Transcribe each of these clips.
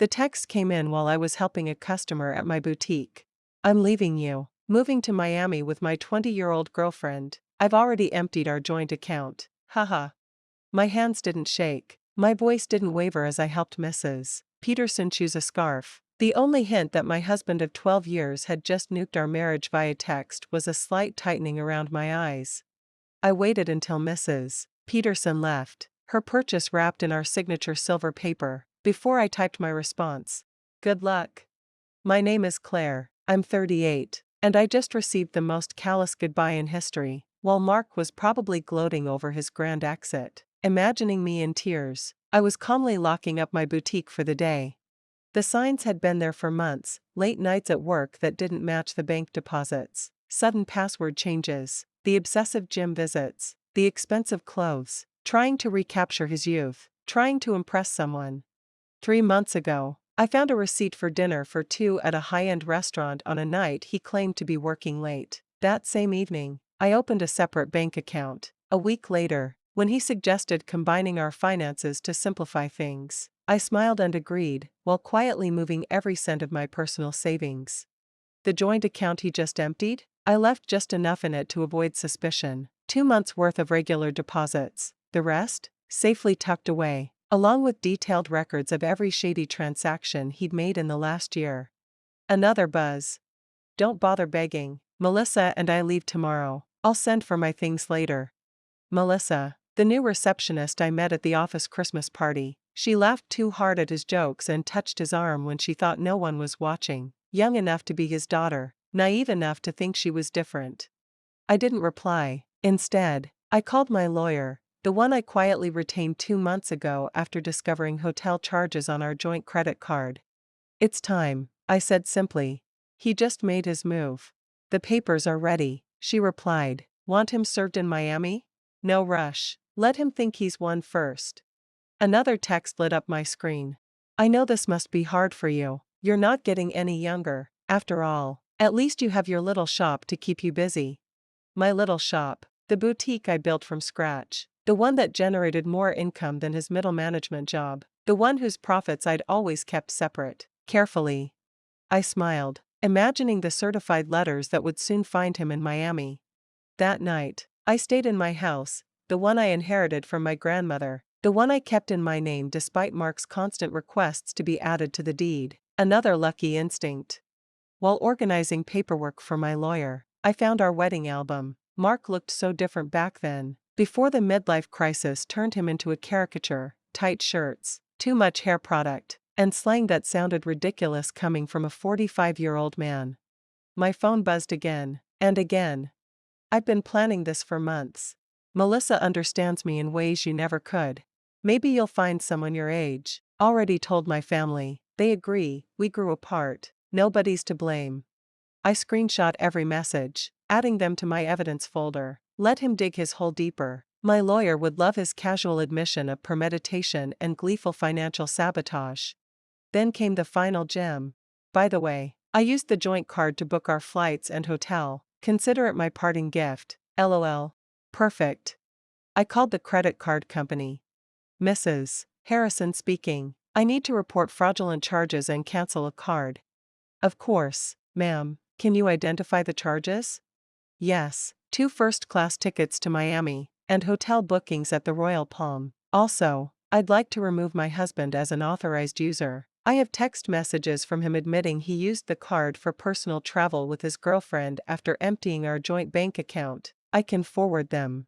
The text came in while I was helping a customer at my boutique. I'm leaving you. Moving to Miami with my 20-year-old girlfriend. I've already emptied our joint account. Haha. My hands didn't shake. My voice didn't waver as I helped Mrs. Peterson choose a scarf. The only hint that my husband of 12 years had just nuked our marriage via text was a slight tightening around my eyes. I waited until Mrs. Peterson left, her purchase wrapped in our signature silver paper, before I typed my response. Good luck. My name is Claire, I'm 38, and I just received the most callous goodbye in history, while Mark was probably gloating over his grand exit. Imagining me in tears, I was calmly locking up my boutique for the day. The signs had been there for months, late nights at work that didn't match the bank deposits, sudden password changes, the obsessive gym visits, the expensive clothes, trying to recapture his youth, trying to impress someone. 3 months ago, I found a receipt for dinner for 2 at a high-end restaurant on a night he claimed to be working late. That same evening, I opened a separate bank account. A week later, when he suggested combining our finances to simplify things, I smiled and agreed, while quietly moving every cent of my personal savings. The joint account he just emptied? I left just enough in it to avoid suspicion. 2 months' worth of regular deposits. The rest? Safely tucked away, along with detailed records of every shady transaction he'd made in the last year. Another buzz. Don't bother begging. Melissa and I leave tomorrow. I'll send for my things later. Melissa, the new receptionist I met at the office Christmas party. She laughed too hard at his jokes and touched his arm when she thought no one was watching. Young enough to be his daughter, naive enough to think she was different. I didn't reply. Instead, I called my lawyer, the one I quietly retained 2 months ago after discovering hotel charges on our joint credit card. It's time, I said simply. He just made his move. The papers are ready, she replied. Want him served in Miami? No rush. Let him think he's won first. Another text lit up my screen. I know this must be hard for you. You're not getting any younger. After all, at least you have your little shop to keep you busy. My little shop, the boutique I built from scratch, the one that generated more income than his middle management job, the one whose profits I'd always kept separate, carefully. I smiled, imagining the certified letters that would soon find him in Miami. That night, I stayed in my house, the one I inherited from my grandmother, the one I kept in my name despite Mark's constant requests to be added to the deed. Another lucky instinct. While organizing paperwork for my lawyer, I found our wedding album. Mark looked so different back then, before the midlife crisis turned him into a caricature, tight shirts, too much hair product, and slang that sounded ridiculous coming from a 45-year-old man. My phone buzzed again, and again. I've been planning this for months. Melissa understands me in ways you never could. Maybe you'll find someone your age. Already told my family. They agree, we grew apart. Nobody's to blame. I screenshot every message, adding them to my evidence folder. Let him dig his hole deeper. My lawyer would love his casual admission of premeditation and gleeful financial sabotage. Then came the final gem. By the way, I used the joint card to book our flights and hotel. Consider it my parting gift. LOL. Perfect. I called the credit card company. Mrs. Harrison speaking. I need to report fraudulent charges and cancel a card. Of course, ma'am. Can you identify the charges? Yes, 2 first-class tickets to Miami, and hotel bookings at the Royal Palm. Also, I'd like to remove my husband as an authorized user. I have text messages from him admitting he used the card for personal travel with his girlfriend after emptying our joint bank account. I can forward them.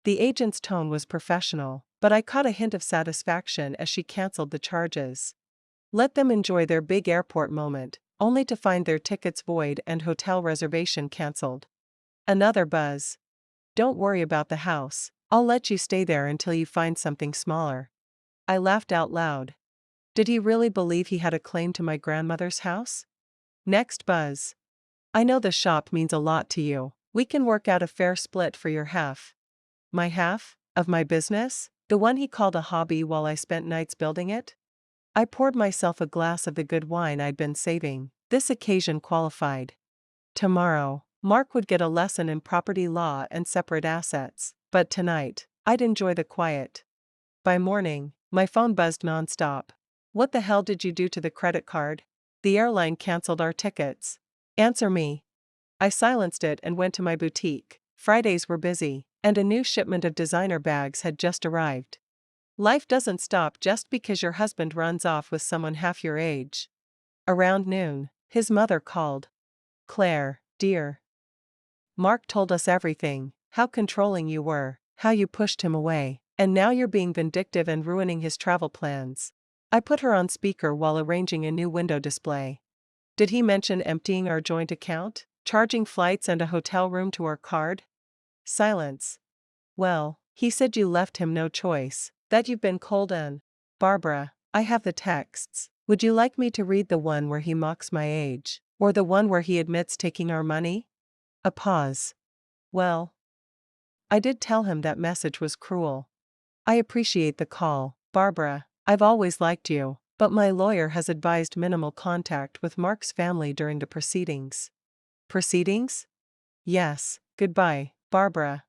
The agent's tone was professional, but I caught a hint of satisfaction as she canceled the charges. Let them enjoy their big airport moment, only to find their tickets void and hotel reservation canceled. Another buzz. Don't worry about the house. I'll let you stay there until you find something smaller. I laughed out loud. Did he really believe he had a claim to my grandmother's house? Next buzz. I know the shop means a lot to you. We can work out a fair split for your half. My half? Of my business? The one he called a hobby while I spent nights building it? I poured myself a glass of the good wine I'd been saving. This occasion qualified. Tomorrow, Mark would get a lesson in property law and separate assets, but tonight, I'd enjoy the quiet. By morning, my phone buzzed nonstop. What the hell did you do to the credit card? The airline canceled our tickets. Answer me. I silenced it and went to my boutique. Fridays were busy, and a new shipment of designer bags had just arrived. Life doesn't stop just because your husband runs off with someone half your age. Around noon, his mother called. Claire, dear. Mark told us everything, how controlling you were, how you pushed him away, and now you're being vindictive and ruining his travel plans. I put her on speaker while arranging a new window display. Did he mention emptying our joint account, charging flights and a hotel room to our card? Silence. Well, he said you left him no choice, that you've been cold and. Barbara, I have the texts. Would you like me to read the one where he mocks my age, or the one where he admits taking our money? A pause. Well, I did tell him that message was cruel. I appreciate the call, Barbara. I've always liked you, but my lawyer has advised minimal contact with Mark's family during the proceedings. Proceedings? Yes, goodbye, Barbara.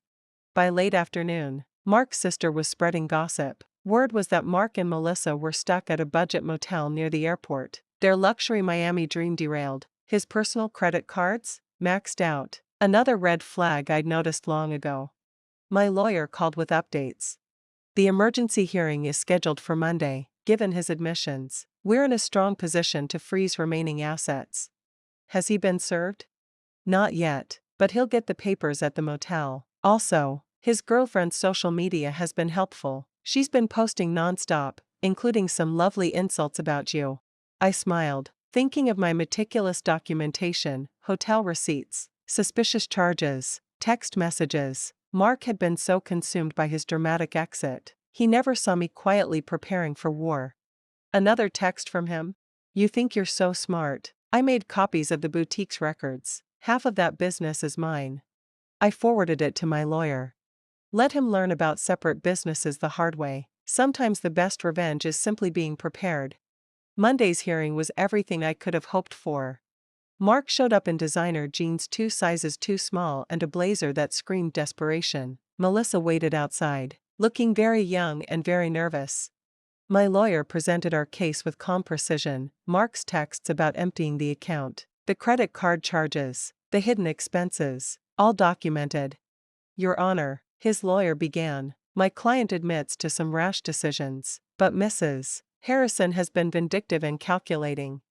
By late afternoon, Mark's sister was spreading gossip. Word was that Mark and Melissa were stuck at a budget motel near the airport. Their luxury Miami dream derailed. His personal credit cards? Maxed out. Another red flag I'd noticed long ago. My lawyer called with updates. The emergency hearing is scheduled for Monday, given his admissions. We're in a strong position to freeze remaining assets. Has he been served? Not yet, but he'll get the papers at the motel. Also, his girlfriend's social media has been helpful. She's been posting nonstop, including some lovely insults about you. I smiled, thinking of my meticulous documentation, hotel receipts, suspicious charges, text messages. Mark had been so consumed by his dramatic exit, he never saw me quietly preparing for war. Another text from him? You think you're so smart. I made copies of the boutique's records. Half of that business is mine. I forwarded it to my lawyer. Let him learn about separate businesses the hard way. Sometimes the best revenge is simply being prepared. Monday's hearing was everything I could have hoped for. Mark showed up in designer jeans 2 sizes too small and a blazer that screamed desperation. Melissa waited outside, looking very young and very nervous. My lawyer presented our case with calm precision. Mark's texts about emptying the account, the credit card charges, the hidden expenses, all documented. Your Honor, his lawyer began, my client admits to some rash decisions, but Mrs. Harrison has been vindictive and calculating.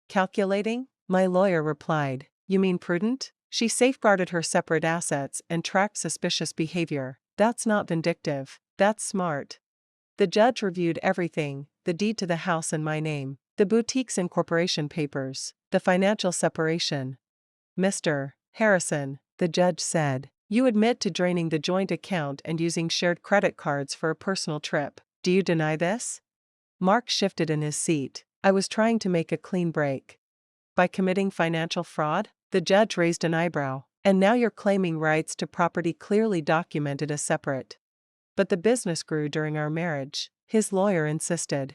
Calculating? My lawyer replied, you mean prudent? She safeguarded her separate assets and tracked suspicious behavior. That's not vindictive, that's smart. The judge reviewed everything, the deed to the house in my name, the boutique's incorporation papers, the financial separation. Mr. Harrison, the judge said, you admit to draining the joint account and using shared credit cards for a personal trip. Do you deny this? Mark shifted in his seat. I was trying to make a clean break. By committing financial fraud? The judge raised an eyebrow. And now you're claiming rights to property clearly documented as separate. But the business grew during our marriage, his lawyer insisted.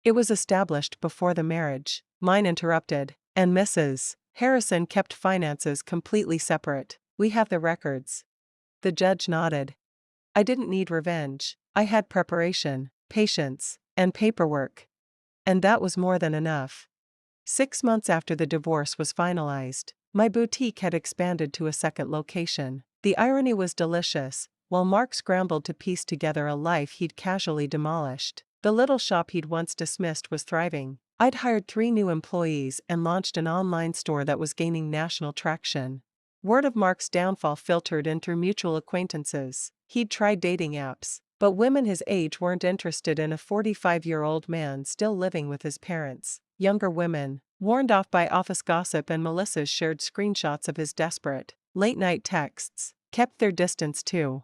It was established before the marriage, mine interrupted, and Mrs. Harrison kept finances completely separate. We have the records. The judge nodded. I didn't need revenge. I had preparation, patience, and paperwork. And that was more than enough. 6 months after the divorce was finalized, my boutique had expanded to a second location. The irony was delicious. While Mark scrambled to piece together a life he'd casually demolished, the little shop he'd once dismissed was thriving. I'd hired 3 new employees and launched an online store that was gaining national traction. Word of Mark's downfall filtered in through mutual acquaintances. He'd tried dating apps, but women his age weren't interested in a 45-year-old man still living with his parents. Younger women, warned off by office gossip and Melissa's shared screenshots of his desperate, late-night texts, kept their distance too.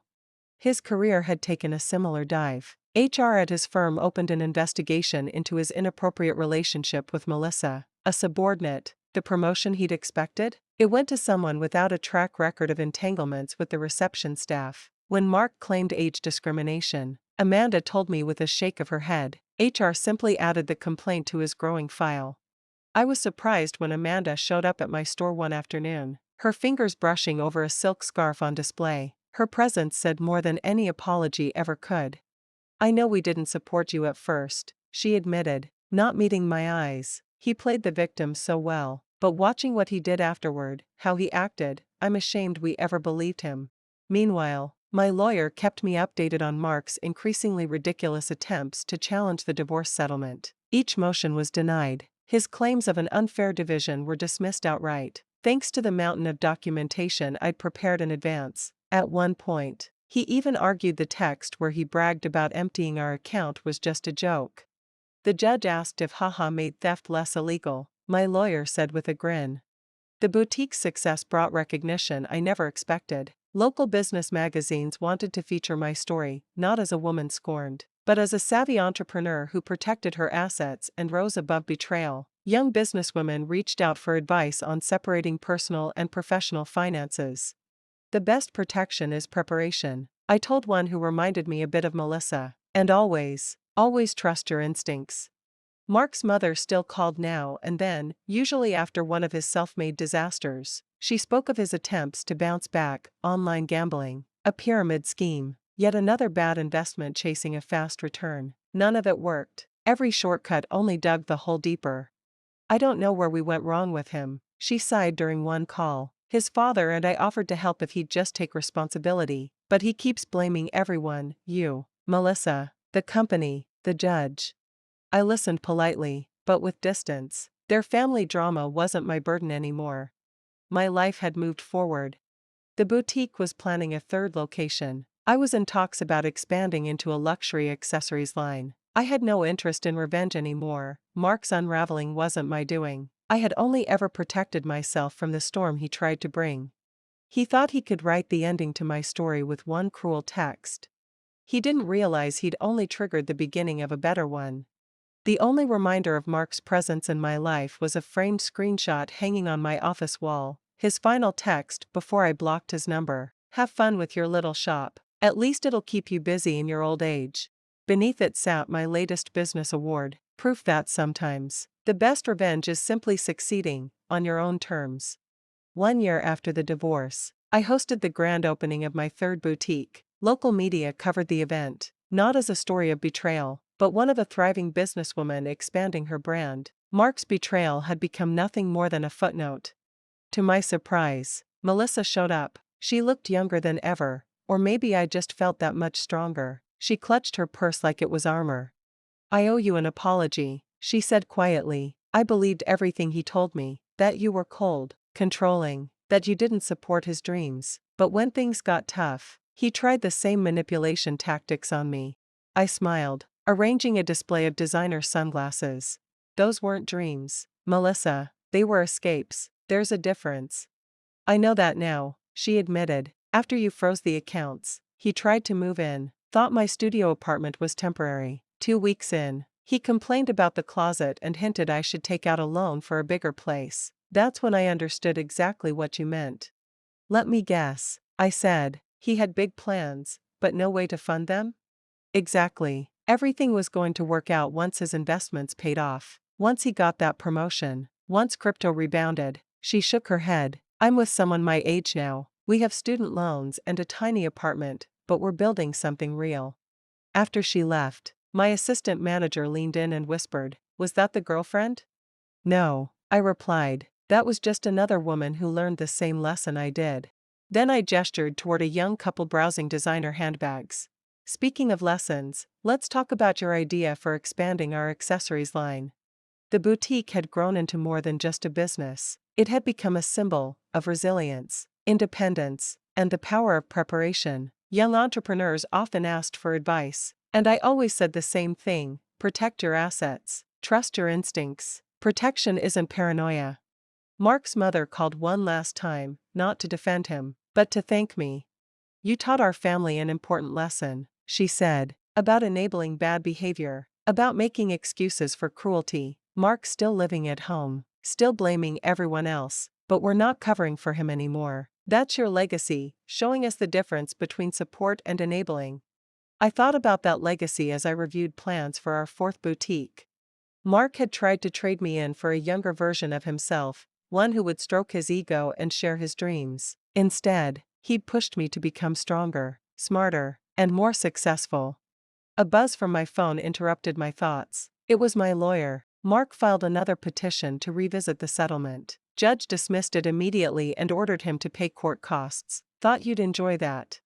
His career had taken a similar dive. HR at his firm opened an investigation into his inappropriate relationship with Melissa, a subordinate. The promotion he'd expected? It went to someone without a track record of entanglements with the reception staff. When Mark claimed age discrimination, Amanda told me with a shake of her head, HR simply added the complaint to his growing file. I was surprised when Amanda showed up at my store one afternoon, her fingers brushing over a silk scarf on display. Her presence said more than any apology ever could. I know we didn't support you at first, she admitted. not meeting my eyes. He played the victim so well, but watching what he did afterward, how he acted, I'm ashamed we ever believed him. Meanwhile, my lawyer kept me updated on Mark's increasingly ridiculous attempts to challenge the divorce settlement. Each motion was denied. His claims of an unfair division were dismissed outright, thanks to the mountain of documentation I'd prepared in advance. At one point, he even argued the text where he bragged about emptying our account was just a joke. The judge asked if haha made theft less illegal. My lawyer said with a grin. The boutique's success brought recognition I never expected. Local business magazines wanted to feature my story, not as a woman scorned, but as a savvy entrepreneur who protected her assets and rose above betrayal. Young businesswomen reached out for advice on separating personal and professional finances. The best protection is preparation, I told one who reminded me a bit of Melissa. And always trust your instincts. Mark's mother still called now and then, usually after one of his self-made disasters. She spoke of his attempts to bounce back, online gambling, a pyramid scheme, yet another bad investment chasing a fast return. None of it worked. Every shortcut only dug the hole deeper. I don't know where we went wrong with him, she sighed during one call. His father and I offered to help if he'd just take responsibility, but he keeps blaming everyone, you, Melissa, the company, the judge. I listened politely, but with distance. Their family drama wasn't my burden anymore. My life had moved forward. The boutique was planning a third location. I was in talks about expanding into a luxury accessories line. I had no interest in revenge anymore. Mark's unraveling wasn't my doing. I had only ever protected myself from the storm he tried to bring. He thought he could write the ending to my story with one cruel text. He didn't realize he'd only triggered the beginning of a better one. The only reminder of Mark's presence in my life was a framed screenshot hanging on my office wall, his final text before I blocked his number. Have fun with your little shop. At least it'll keep you busy in your old age. Beneath it sat my latest business award, proof that sometimes the best revenge is simply succeeding, on your own terms. 1 year after the divorce, I hosted the grand opening of my third boutique. Local media covered the event, not as a story of betrayal, but one of a thriving businesswoman expanding her brand. Mark's betrayal had become nothing more than a footnote. To my surprise, Melissa showed up. She looked younger than ever, or maybe I just felt that much stronger. She clutched her purse like it was armor. I owe you an apology, she said quietly. I believed everything he told me, that you were cold, controlling, that you didn't support his dreams. But when things got tough, he tried the same manipulation tactics on me. I smiled, arranging a display of designer sunglasses. Those weren't dreams, Melissa, they were escapes. There's a difference. I know that now, she admitted. After you froze the accounts, he tried to move in, thought my studio apartment was temporary. 2 weeks in, he complained about the closet and hinted I should take out a loan for a bigger place. That's when I understood exactly what you meant. Let me guess, I said. He had big plans, but no way to fund them? Exactly. Everything was going to work out once his investments paid off. Once he got that promotion. Once crypto rebounded. She shook her head. I'm with someone my age now. We have student loans and a tiny apartment, but we're building something real. After she left, my assistant manager leaned in and whispered, "Was that the girlfriend?" "No," I replied. "That was just another woman who learned the same lesson I did." Then I gestured toward a young couple browsing designer handbags. "Speaking of lessons, let's talk about your idea for expanding our accessories line." The boutique had grown into more than just a business. It had become a symbol of resilience, independence, and the power of preparation. Young entrepreneurs often asked for advice, and I always said the same thing: protect your assets, trust your instincts. Protection isn't paranoia. Mark's mother called one last time, not to defend him, but to thank me. "You taught our family an important lesson," she said, "about enabling bad behavior, about making excuses for cruelty. Mark's still living at home, still blaming everyone else, but we're not covering for him anymore. That's your legacy, showing us the difference between support and enabling." I thought about that legacy as I reviewed plans for our fourth boutique. Mark had tried to trade me in for a younger version of himself, one who would stroke his ego and share his dreams. Instead, he'd pushed me to become stronger, smarter, and more successful. A buzz from my phone interrupted my thoughts. It was my lawyer. Mark filed another petition to revisit the settlement. Judge dismissed it immediately and ordered him to pay court costs. Thought you'd enjoy that.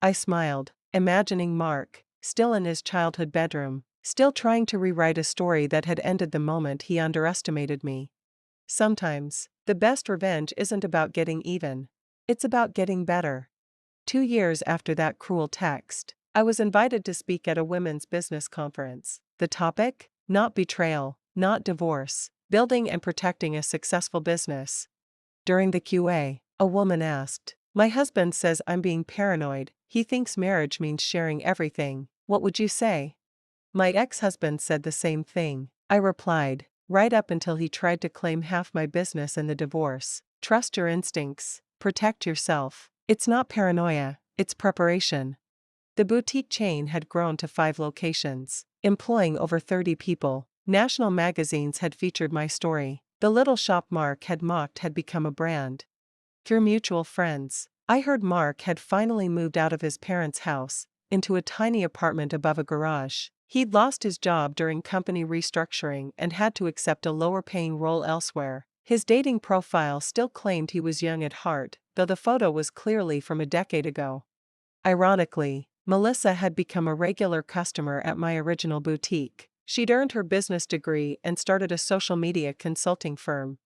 I smiled, imagining Mark, still in his childhood bedroom, still trying to rewrite a story that had ended the moment he underestimated me. Sometimes, the best revenge isn't about getting even. It's about getting better. 2 years after that cruel text, I was invited to speak at a women's business conference. The topic? Not betrayal, not divorce, building and protecting a successful business. During the Q&A, a woman asked, "My husband says I'm being paranoid. He thinks marriage means sharing everything. What would you say?" My ex-husband said the same thing, I replied, right up until he tried to claim half my business in the divorce. Trust your instincts, protect yourself. It's not paranoia, it's preparation. The boutique chain had grown to 5 locations, employing over 30 people. National magazines had featured my story. The little shop Mark had mocked had become a brand. Through mutual friends, I heard Mark had finally moved out of his parents' house, into a tiny apartment above a garage. He'd lost his job during company restructuring and had to accept a lower-paying role elsewhere. His dating profile still claimed he was young at heart, though the photo was clearly from a decade ago. Ironically, Melissa had become a regular customer at my original boutique. She'd earned her business degree and started a social media consulting firm.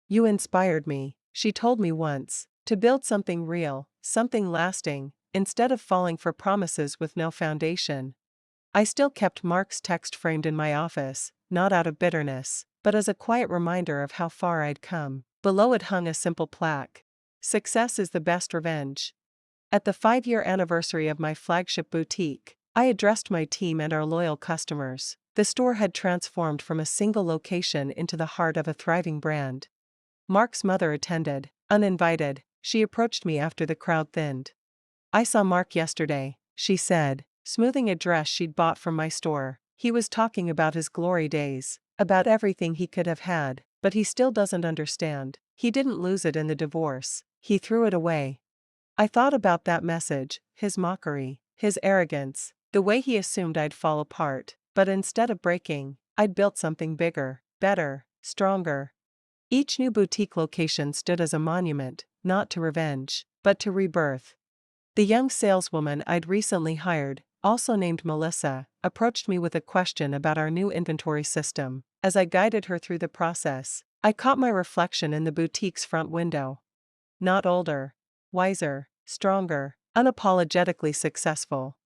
"You inspired me," she told me once, "to build something real, something lasting, instead of falling for promises with no foundation." I still kept Mark's text framed in my office, not out of bitterness, but as a quiet reminder of how far I'd come. Below it hung a simple plaque: "Success is the best revenge." At the 5-year anniversary of my flagship boutique, I addressed my team and our loyal customers. The store had transformed from a single location into the heart of a thriving brand. Mark's mother attended, uninvited. She approached me after the crowd thinned. "I saw Mark yesterday," she said, smoothing a dress she'd bought from my store. "He was talking about his glory days, about everything he could have had, but he still doesn't understand. He didn't lose it in the divorce, he threw it away." I thought about that message, his mockery, his arrogance, the way he assumed I'd fall apart, but instead of breaking, I'd built something bigger, better, stronger. Each new boutique location stood as a monument, not to revenge, but to rebirth. The young saleswoman I'd recently hired, also named Melissa, approached me with a question about our new inventory system. As I guided her through the process, I caught my reflection in the boutique's front window. Not older, wiser, stronger, unapologetically successful.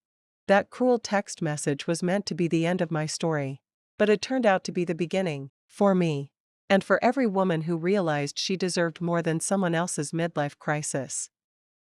That cruel text message was meant to be the end of my story, but it turned out to be the beginning, for me. And for every woman who realized she deserved more than someone else's midlife crisis.